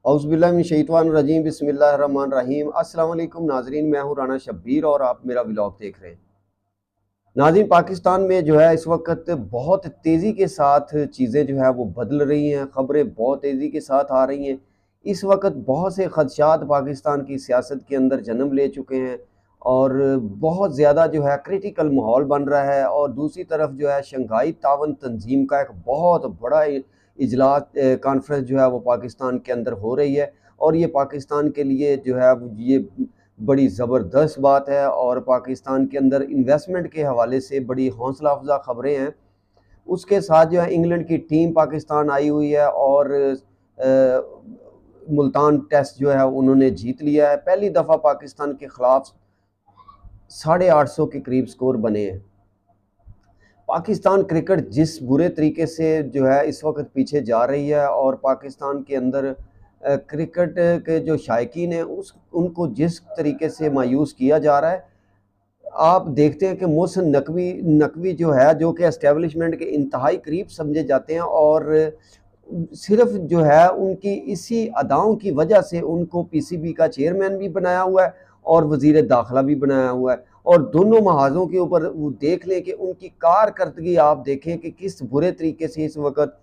औज़ुबिल्लाहिमिनश्शैतानिर्रजीम बिस्मिल्लाहिर्रहमानिर्रहीम। अस्सलाम वालेकुम नाज़रीन, मैं हूँ राना शब्बीर और आप मेरा व्लॉग देख रहे हैं। नाज़रीन, पाकिस्तान में जो है इस वक्त बहुत तेज़ी के साथ चीज़ें जो है वो बदल रही हैं, ख़बरें बहुत तेज़ी के साथ आ रही हैं। इस वक्त बहुत से ख़दशात पाकिस्तान की सियासत के अंदर जन्म ले चुके हैं और बहुत ज़्यादा जो है क्रिटिकल माहौल बन रहा है। और दूसरी तरफ जो है शंघाई तावन तंजीम का एक बहुत बड़ा इजलास कॉन्फ्रेंस जो है वो पाकिस्तान के अंदर हो रही है और ये पाकिस्तान के लिए जो है ये बड़ी ज़बरदस्त बात है और पाकिस्तान के अंदर इन्वेस्टमेंट के हवाले से बड़ी हौसला अफजा ख़बरें हैं। उसके साथ जो है इंग्लैंड की टीम पाकिस्तान आई हुई है और मुल्तान टेस्ट जो है उन्होंने जीत लिया है। पहली दफ़ा पाकिस्तान के ख़िलाफ़ 850 के करीब स्कोर बने हैं। पाकिस्तान क्रिकेट जिस बुरे तरीके से जो है इस वक्त पीछे जा रही है और पाकिस्तान के अंदर क्रिकेट के जो शायकीन हैं उनको जिस तरीके से मायूस किया जा रहा है, आप देखते हैं कि मोहसिन नकवी जो है, जो कि एस्टेब्लिशमेंट के इंतहाई करीब समझे जाते हैं और सिर्फ जो है उनकी इसी अदाओं की वजह से उनको पीसीबी का चेयरमैन भी बनाया हुआ है और वज़ीर दाखिला भी बनाया हुआ है। और दोनों महाज़ों के ऊपर वो देख लें कि उनकी कारकर्दगी आप देखें कि किस बुरे तरीके से इस वक्त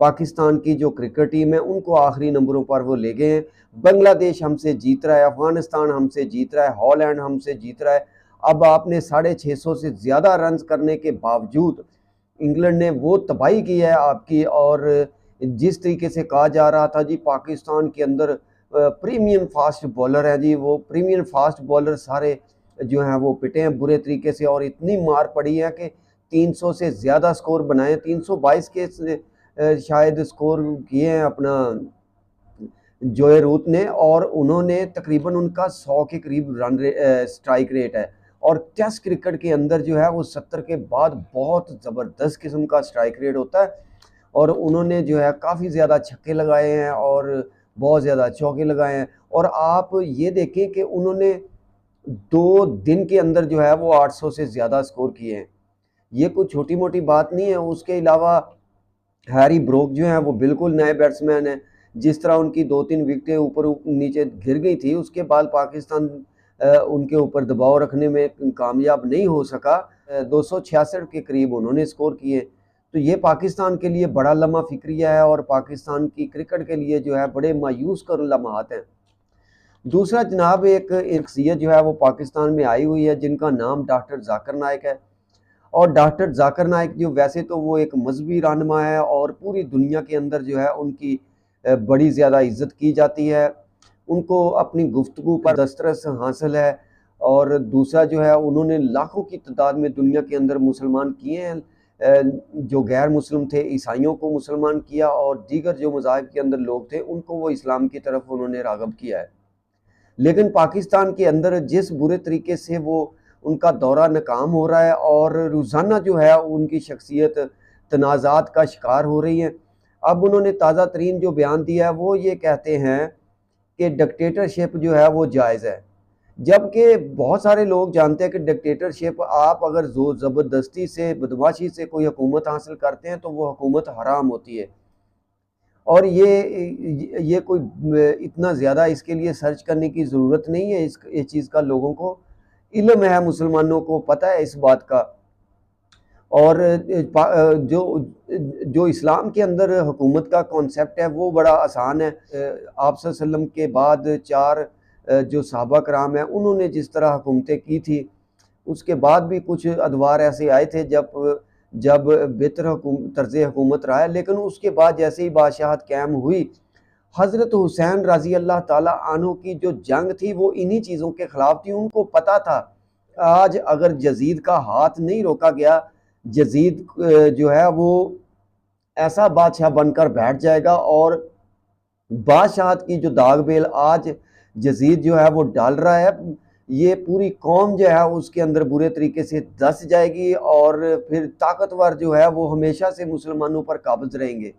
पाकिस्तान की जो क्रिकेट टीम है उनको आखिरी नंबरों पर वो ले गए हैं। बांग्लादेश हमसे जीत रहा है, अफगानिस्तान हमसे जीत रहा है, हॉलैंड हमसे जीत रहा है। अब आपने 650 से ज़्यादा रन करने के बावजूद इंग्लैंड ने वो तबाही की है आपकी। और जिस तरीके से कहा जा रहा था जी पाकिस्तान के अंदर प्रीमियम फास्ट बॉलर है जी, वो प्रीमियम फास्ट बॉलर सारे जो हैं वो पिटे हैं बुरे तरीके से और इतनी मार पड़ी है कि 300 से ज़्यादा स्कोर बनाए, 322 के शायद स्कोर किए हैं अपना जोए रूट ने और उन्होंने तकरीबन उनका 100 के करीब रन स्ट्राइक रेट है। और टेस्ट क्रिकेट के अंदर जो है वो 70 के बाद बहुत ज़बरदस्त किस्म का स्ट्राइक रेट होता है और उन्होंने जो है काफ़ी ज़्यादा छक्के लगाए हैं और बहुत ज़्यादा चौके लगाए हैं। और आप ये देखें कि उन्होंने 2 दिन के अंदर जो है वो 800 से ज़्यादा स्कोर किए हैं। ये कोई छोटी मोटी बात नहीं है। उसके अलावा हैरी ब्रोक जो है वो बिल्कुल नए बैट्समैन हैं। जिस तरह उनकी 2-3 विकेटें ऊपर नीचे गिर गई थी, उसके बाद पाकिस्तान उनके ऊपर दबाव रखने में कामयाब नहीं हो सका। 266 के करीब उन्होंने स्कोर किए। तो ये पाकिस्तान के लिए बड़ा लम्हा फिक्रिया है और पाकिस्तान की क्रिकेट के लिए जो है बड़े मायूस कर लम्हात हैं। दूसरा जनाब एक शख्सियत जो है वो पाकिस्तान में आई हुई है जिनका नाम डॉक्टर जाकिर नाइक है। और डॉक्टर जाकिर नाइक जो वैसे तो वो एक मजहबी रहनुमा है और पूरी दुनिया के अंदर जो है उनकी बड़ी ज़्यादा इज्जत की जाती है। उनको अपनी गुफ्तगू पर दस्तरस हासिल है। और दूसरा जो है उन्होंने लाखों की तादाद में दुनिया के अंदर मुसलमान किए हैं। जो गैर मुस्लिम थे ईसाइयों को मुसलमान किया और दीगर जो मज़ाहिब के अंदर लोग थे उनको वो इस्लाम की तरफ उन्होंने राग़ब किया है। लेकिन पाकिस्तान के अंदर जिस बुरे तरीके से वो उनका दौरा नाकाम हो रहा है और रोज़ाना जो है उनकी शख्सियत तनाज़ात का शिकार हो रही है। अब उन्होंने ताज़ा तरीन जो बयान दिया है वो ये कहते हैं कि डिक्टेटरशिप जो है वो जायज़ है, जबकि बहुत सारे लोग जानते हैं कि डिक्टेटरशिप आप अगर ज़बरदस्ती से बदमाशी से कोई हुकूमत हासिल करते हैं तो वो हुकूमत हराम होती है। और ये कोई इतना ज़्यादा इसके लिए सर्च करने की ज़रूरत नहीं है। इस चीज़ का लोगों को इल्म है, मुसलमानों को पता है इस बात का। और जो इस्लाम के अंदर हुकूमत का कॉन्सेप्ट है वो बड़ा आसान है। आप सल्लल्लाहु अलैहि वसल्लम के बाद 4 जो सहाबा कराम हैं उन्होंने जिस तरह हुकूमतें की थी, उसके बाद भी कुछ अदवार ऐसे आए थे जब बेहतर तर्ज़ हुकूमत रहा है। लेकिन उसके बाद जैसे ही बादशाहत कायम हुई, हज़रत हुसैन रज़ी अल्लाह ताला अन्हु की जो जंग थी वो इन्हीं चीज़ों के ख़िलाफ़ थी। उनको पता था आज अगर यज़ीद का हाथ नहीं रोका गया, यज़ीद जो है वो ऐसा बादशाह बनकर बैठ जाएगा और बादशाहत की जो दाग बेल आज यज़ीद जो है वो डाल रहा है, ये पूरी कौम जो है उसके अंदर बुरे तरीके से धंस जाएगी और फिर ताकतवर जो है वो हमेशा से मुसलमानों पर काबिज रहेंगे।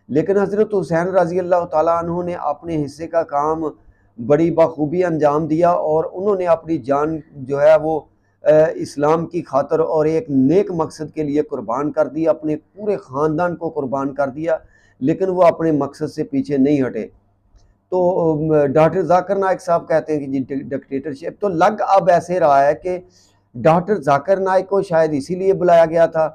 लेकिन हज़रत हुसैन रज़ी अल्लाह ताला अन्हु ने अपने हिस्से का काम बड़ी बखूबी अंजाम दिया और उन्होंने अपनी जान जो है वो इस्लाम की खातर और एक नेक मकसद के लिए कुर्बान कर दी, अपने पूरे ख़ानदान को कुर्बान कर दिया। लेकिन वो अपने मकसद से पीछे नहीं हटे। तो डॉक्टर जाकिर नाइक साहब कहते हैं कि जी डिक्टेटरशिप, तो लग अब ऐसे रहा है कि डॉक्टर जाकिर नाइक को शायद इसीलिए बुलाया गया था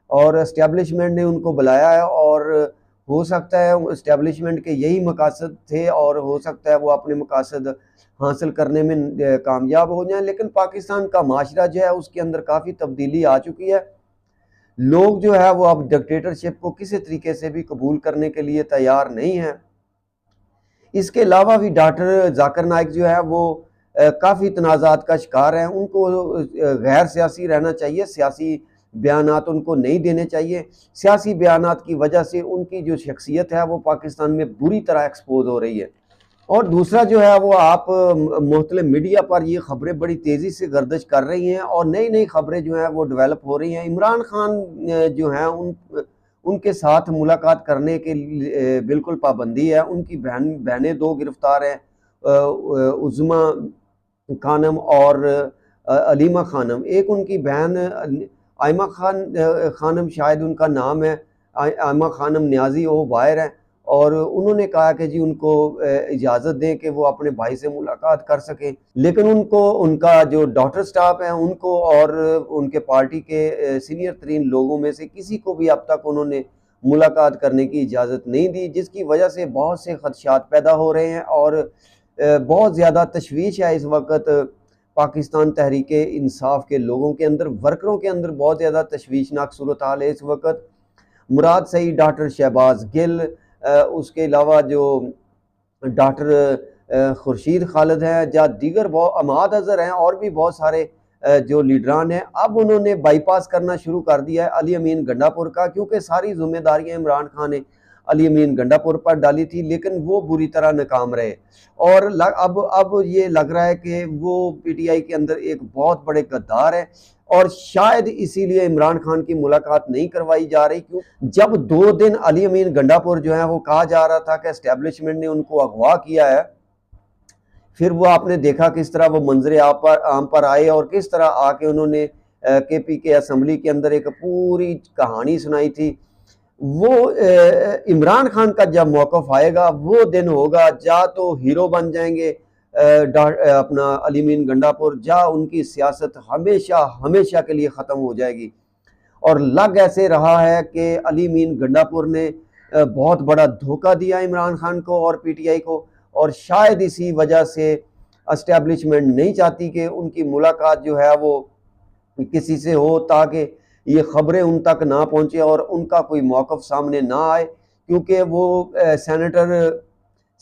और इस्टेब्लिशमेंट ने उनको बुलाया है, और हो सकता है इस्टेब्लिशमेंट के यही मकासद थे और हो सकता है वो अपने मकासद हासिल करने में कामयाब हो जाएं। लेकिन पाकिस्तान का माशरा जो है उसके अंदर काफ़ी तब्दीली आ चुकी है। लोग जो है वो अब डिक्टेटरशिप को किसी तरीके से भी कबूल करने के लिए तैयार नहीं है। इसके अलावा भी डॉक्टर जाकिर नाइक जो है वो काफ़ी तनाज़ात का शिकार है। उनको गैर सियासी रहना चाहिए, सियासी बयानात उनको नहीं देने चाहिए। सियासी बयानात की वजह से उनकी जो शख्सियत है वो पाकिस्तान में बुरी तरह एक्सपोज हो रही है। और दूसरा जो है वो आप मुख्तलिफ मीडिया पर ये खबरें बड़ी तेज़ी से गर्दिश कर रही हैं और नई नई खबरें जो हैं वो डेवलप हो रही हैं। इमरान खान जो हैं उनके साथ मुलाकात करने के लिए बिल्कुल पाबंदी है। उनकी बहनें दो गिरफ्तार हैं, उज़मा खानम और अलीमा खानम। एक उनकी बहन आयमा खानम शायद उनका नाम है, आयमा खानम न्याजी, वो बाहर हैं और उन्होंने कहा कि जी उनको इजाज़त दें कि वो अपने भाई से मुलाकात कर सकें। लेकिन उनको उनका जो डॉक्टर स्टाफ है उनको और उनके पार्टी के सीनियर तरीन लोगों में से किसी को भी अब तक उन्होंने मुलाकात करने की इजाज़त नहीं दी, जिसकी वजह से बहुत से खदशात पैदा हो रहे हैं और बहुत ज़्यादा तशवीश है इस वक्त पाकिस्तान तहरीक इंसाफ के लोगों के अंदर, वर्करों के अंदर बहुत ज़्यादा तशवीशनाक सूरत हाल है इस वक्त। मुराद सईद, डॉक्टर शहबाज गिल, उसके अलावा जो डॉक्टर खुर्शीद खालिद हैं, या दीगर बहुत अमाद अजहर हैं और भी बहुत सारे जो लीडरान हैं, अब उन्होंने बाईपास करना शुरू कर दिया है अली अमीन गंडापुर का, क्योंकि सारी जिम्मेदारियां इमरान खान ने अली अमीन गंडापुर पर डाली थी, लेकिन वो बुरी तरह नाकाम रहे। और अब ये लग रहा है कि वो पीटीआई के अंदर एक बहुत बड़े गद्दार है और शायद इसीलिए इमरान खान की मुलाकात नहीं करवाई जा रही। क्यों? जब 2 दिन अली अमीन गंडापुर जो है वो कहा जा रहा था कि एस्टेब्लिशमेंट ने उनको अगवा किया है, फिर वो आपने देखा किस तरह वो मंजरे आम पर आए और किस तरह आके उन्होंने केपी के असम्बली के अंदर एक पूरी कहानी सुनाई थी। वो इमरान खान का जब मौक़िफ़ आएगा वो दिन होगा, जा तो हीरो बन जाएंगे अपना अली अमीन गंडापुर, जा उनकी सियासत हमेशा हमेशा के लिए ख़त्म हो जाएगी। और लग ऐसे रहा है कि अली अमीन गंडापुर ने बहुत बड़ा धोखा दिया इमरान खान को और पीटीआई को, और शायद इसी वजह से एस्टेब्लिशमेंट नहीं चाहती कि उनकी मुलाकात जो है वो किसी से हो, ताकि ये खबरें उन तक ना पहुँचे और उनका कोई मौक़िफ़ सामने ना आए। क्योंकि वो सेनेटर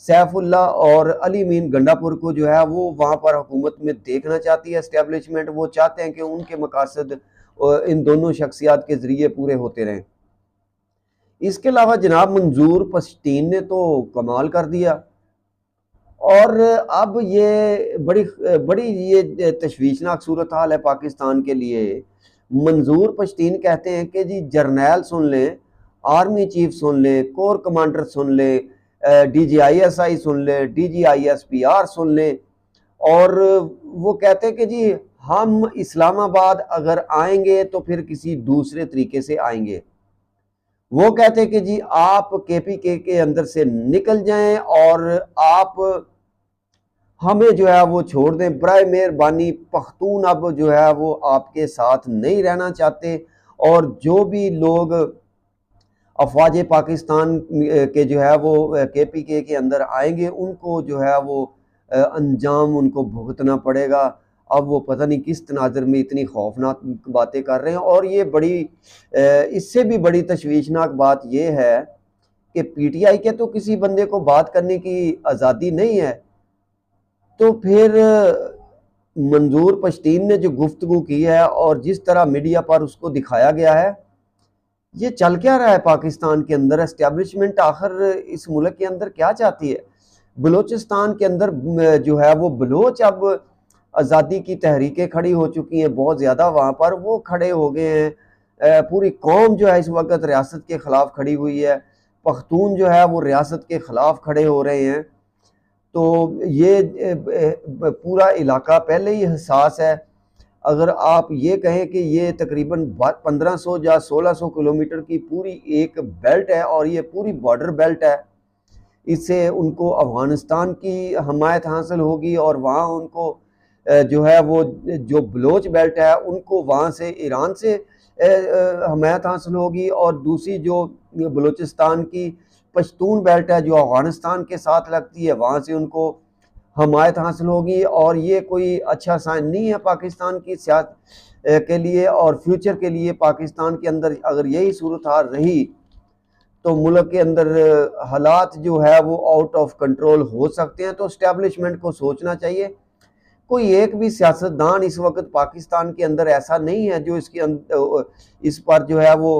सैफुल्ला और अली अमीन गंडापुर को जो है वो वहाँ पर हुकूमत में देखना चाहती है एस्टेब्लिशमेंट। वो चाहते हैं कि उनके मकासद इन दोनों शख्सियात के ज़रिए पूरे होते रहें। इसके अलावा जनाब मंजूर पश्तीन ने तो कमाल कर दिया, और अब ये बड़ी बड़ी ये तशवीशनाक सूरत हाल है पाकिस्तान के लिए। मंजूर पश्तीन कहते हैं कि जी जर्नैल सुन लें, आर्मी चीफ सुन लें, कोर कमांडर सुन लें, DGISI सुन लें, DGISPR सुन लें, और वो कहते हैं कि जी हम इस्लामाबाद अगर आएंगे तो फिर किसी दूसरे तरीके से आएंगे। वो कहते हैं कि जी आप KPK के अंदर से निकल जाएं और आप हमें जो है वो छोड़ दें, बराए मेहरबानी पख्तून अब जो है वो आपके साथ नहीं रहना चाहते, और जो भी लोग अफवाज पाकिस्तान के जो है वो KPK के अंदर आएंगे उनको जो है वो अंजाम उनको भुगतना पड़ेगा। अब वो पता नहीं किस तनाज़र में इतनी खौफनाक बातें कर रहे हैं। और ये बड़ी इससे भी बड़ी तशवीशनाक बात ये है कि PTI के तो किसी बंदे को बात करने की आज़ादी नहीं है, तो फिर मंजूर पश्तीन ने जो गुफ्तगू की है और जिस तरह मीडिया पर उसको दिखाया गया है, ये चल क्या रहा है पाकिस्तान के अंदर? एस्टेब्लिशमेंट आखिर इस मुल्क के अंदर क्या चाहती है? बलूचिस्तान के अंदर जो है वो बलोच अब आज़ादी की तहरीकें खड़ी हो चुकी हैं बहुत ज़्यादा, वहाँ पर वो खड़े हो गए हैं। पूरी कौम जो है इस वक्त रियासत के ख़िलाफ़ खड़ी हुई है, पख्तून जो है वो रियासत के ख़िलाफ़ खड़े हो रहे हैं। तो ये पूरा इलाका पहले ही हसास है। अगर आप ये कहें कि ये तकरीबन 1500 या 1600 किलोमीटर की पूरी एक बेल्ट है और ये पूरी बॉर्डर बेल्ट है, इससे उनको अफ़गानिस्तान की हमायत हासिल होगी और वहाँ उनको जो है वो जो बलोच बेल्ट है उनको वहाँ से ईरान से हमायत हासिल होगी, और दूसरी जो बलूचिस्तान की पश्तून बेल्ट है जो अफ़गानिस्तान के साथ लगती है वहाँ से उनको हमायत हासिल होगी। और ये कोई अच्छा साइन नहीं है पाकिस्तान की सियासत के लिए और फ्यूचर के लिए। पाकिस्तान के अंदर अगर यही सूरत हाल रही तो मुल्क के अंदर हालात जो है वो आउट ऑफ कंट्रोल हो सकते हैं। तो इस्टेब्लिशमेंट को सोचना चाहिए। कोई एक भी सियासतदान इस वक्त पाकिस्तान के अंदर ऐसा नहीं है जो इस पर जो है वो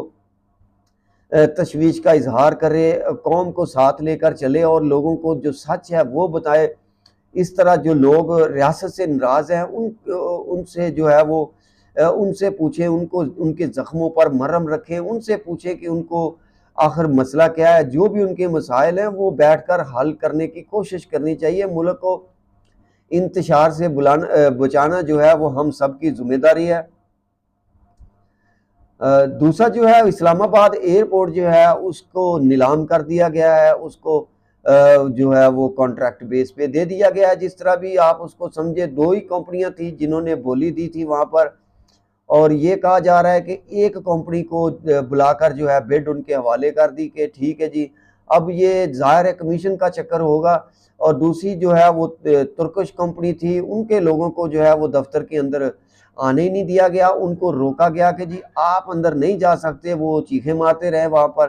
तशवीश का इजहार करे, कौम को साथ लेकर चले और लोगों को जो सच है वो बताए। इस तरह जो लोग रियासत से नाराज़ हैं उनसे जो है वो उनसे पूछें, उनको उनके ज़ख्मों पर मरहम रखें, उनसे पूछें कि उनको आखिर मसला क्या है। जो भी उनके मसाइल हैं वो बैठकर हल करने की कोशिश करनी चाहिए। मुल्क को इंतशार से बचाना जो है वो हम सब की जिम्मेदारी है। दूसरा जो है इस्लामाबाद एयरपोर्ट जो है उसको नीलाम कर दिया गया है, उसको जो है वो कॉन्ट्रैक्ट बेस पे दे दिया गया है। जिस तरह भी आप उसको समझे, दो ही कंपनियां थी जिन्होंने बोली दी थी वहाँ पर, और ये कहा जा रहा है कि एक कंपनी को बुलाकर जो है बिड उनके हवाले कर दी कि ठीक है जी, अब ये ज़ाहिर है कमीशन का चक्कर होगा। और दूसरी जो है वो तुर्किश कंपनी थी, उनके लोगों को जो है वो दफ्तर के अंदर आने ही नहीं दिया गया, उनको रोका गया कि जी आप अंदर नहीं जा सकते। वो चीखें मारते रहे वहाँ पर।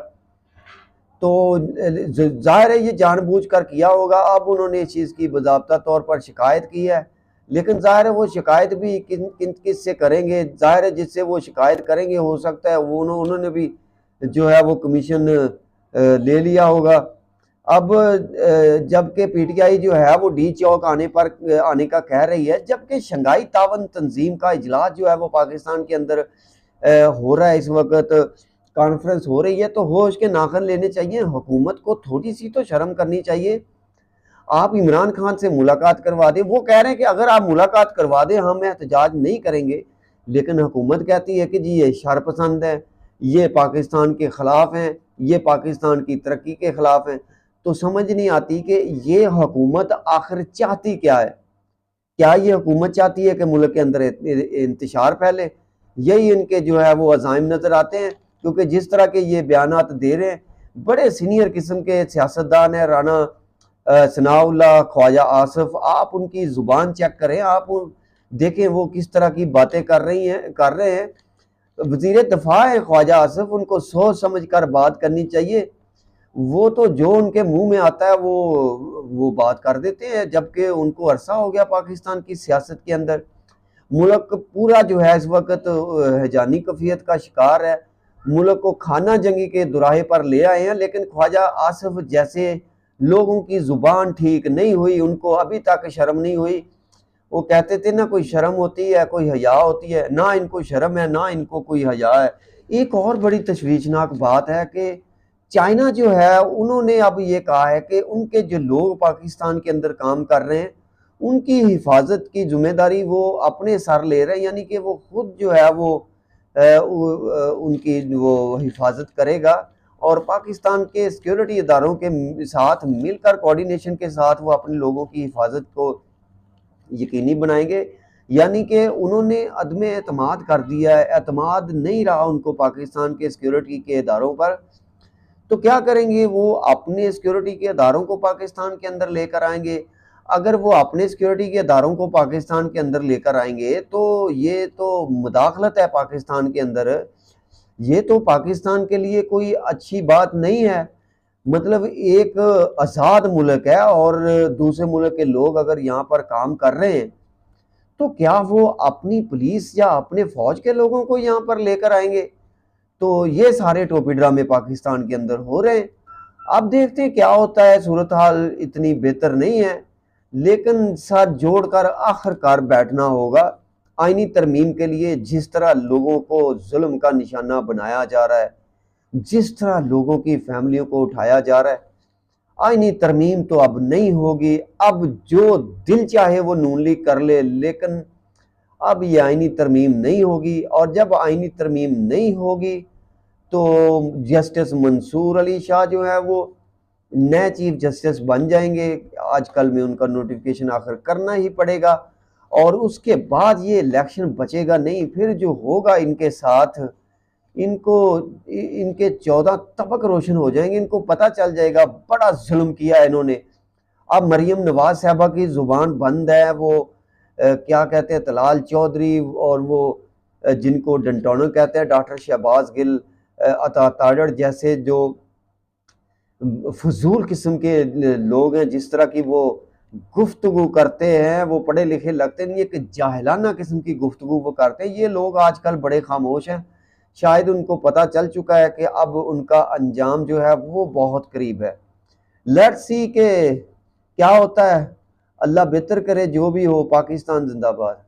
तो जाहिर है ये जानबूझकर किया होगा। अब उन्होंने इस चीज़ की बाज़ाब्ता तौर पर शिकायत की है, लेकिन जाहिर है वो शिकायत भी किस से करेंगे। जाहिर है जिससे वो शिकायत करेंगे हो सकता है वो उन्होंने भी जो है वो कमीशन ले लिया होगा। अब जबकि पीटीआई जो है वो डी चौक आने का कह रही है, जबकि शंघाई तावन तंजीम का इजलास जो है वो पाकिस्तान के अंदर हो रहा है इस वक्त, कॉन्फ्रेंस हो रही है। तो होश के नाखन लेने चाहिए, हुकूमत को थोड़ी सी तो शर्म करनी चाहिए। आप इमरान खान से मुलाकात करवा दें, वो कह रहे हैं कि अगर आप मुलाकात करवा दें हम एहतजाज नहीं करेंगे, लेकिन हुकूमत कहती है कि जी ये शरपसंद है, ये पाकिस्तान के ख़िलाफ़ हैं, ये पाकिस्तान की तरक्की के ख़िलाफ़ हैं। तो समझ नहीं आती कि ये हुकूमत आखिर चाहती क्या है। क्या ये हुकूमत चाहती है कि मुल्क के अंदर इंतशार फैले? यही इनके जो है वो अज़ाइम नज़र आते हैं, क्योंकि जिस तरह के ये बयानात दे रहे हैं, बड़े सीनियर किस्म के सियासतदान हैं, राना सनाउल्लाह, ख्वाजा आसिफ। आप उनकी ज़ुबान चेक करें, आप देखें वो किस तरह की बातें कर रहे हैं। वज़ीर दफ़ा है ख्वाजा आसिफ, उनको सोच समझ कर बात करनी चाहिए। वो तो जो उनके मुंह में आता है वो बात कर देते हैं, जबकि उनको अरसा हो गया पाकिस्तान की सियासत के अंदर। मुल्क पूरा जो है इस वक्त हैजानी कफियत का शिकार है। मुल्क को खाना जंगी के दुराहे पर ले आए हैं, लेकिन ख्वाजा आसिफ जैसे लोगों की ज़ुबान ठीक नहीं हुई, उनको अभी तक शर्म नहीं हुई। वो कहते थे ना कोई शर्म होती है, कोई हया होती है, ना इनको शर्म है ना इनको कोई हया है। एक और बड़ी तशवीशनाक बात है कि चाइना जो है उन्होंने अब ये कहा है कि उनके जो लोग पाकिस्तान के अंदर काम कर रहे हैं उनकी हिफाजत की जिम्मेदारी वो अपने सर ले रहे हैं, यानी कि वो खुद जो है वो उनकी वो हिफाजत करेगा और पाकिस्तान के सिक्योरिटी इदारों के साथ मिलकर कोऑर्डिनेशन के साथ वो अपने लोगों की हिफाजत को यकीनी बनाएंगे। यानी कि उन्होंने अदम एतमाद कर दिया है, एतमाद नहीं रहा उनको पाकिस्तान के सिक्योरिटी के इदारों पर। तो क्या करेंगे वो? अपने सिक्योरिटी के इदारों को पाकिस्तान के अंदर लेकर आएंगे। अगर वो अपने सिक्योरिटी के इदारों को पाकिस्तान के अंदर लेकर आएंगे तो ये तो मुदाखलत है पाकिस्तान के अंदर। ये तो पाकिस्तान के लिए कोई अच्छी बात नहीं है। मतलब एक आज़ाद मुल्क है और दूसरे मुल्क के लोग अगर यहाँ पर काम कर रहे हैं तो क्या वो अपनी पुलिस या अपने फौज के लोगों को यहाँ पर लेकर आएंगे? तो ये सारे टोपी ड्रामे पाकिस्तान के अंदर हो रहे हैं। अब देखते हैं क्या होता है। सूरत हाल इतनी बेहतर नहीं है, लेकिन साथ जोड़कर आखिरकार बैठना होगा आईनी तरमीम के लिए। जिस तरह लोगों को जुल्म का निशाना बनाया जा रहा है, जिस तरह लोगों की फैमिलियों को उठाया जा रहा है, आईनी तरमीम तो अब नहीं होगी। अब जो दिल चाहे वो नून लीग कर ले, लेकिन अब ये आईनी तरमीम नहीं होगी। और जब आईनी तरमीम नहीं होगी तो जस्टिस मंसूर अली शाह जो है वो नए चीफ जस्टिस बन जाएंगे, आजकल में उनका नोटिफिकेशन आखिर करना ही पड़ेगा, और उसके बाद ये इलेक्शन बचेगा नहीं। फिर जो होगा इनके साथ, इनको इनके 14 तबक रोशन हो जाएंगे, इनको पता चल जाएगा बड़ा जुल्म किया है इन्होंने। अब मरियम नवाज साहबा की जुबान बंद है, वो क्या कहते हैं तलाल चौधरी, और वो जिनको डंटोनो कहते हैं डॉक्टर शहबाज गिल, अता ताड़ड़ जैसे जो फजूल किस्म के लोग हैं, जिस तरह की वो गुफ्तगू करते हैं, वो पढ़े लिखे लगते नहीं, एक जाहिलाना किस्म की गुफ्तगू वो करते हैं। ये लोग आजकल बड़े खामोश हैं, शायद उनको पता चल चुका है कि अब उनका अंजाम जो है वो बहुत करीब है। लेट्स सी के क्या होता है, अल्लाह बेहतर करे, जो भी हो। पाकिस्तान जिंदाबाद।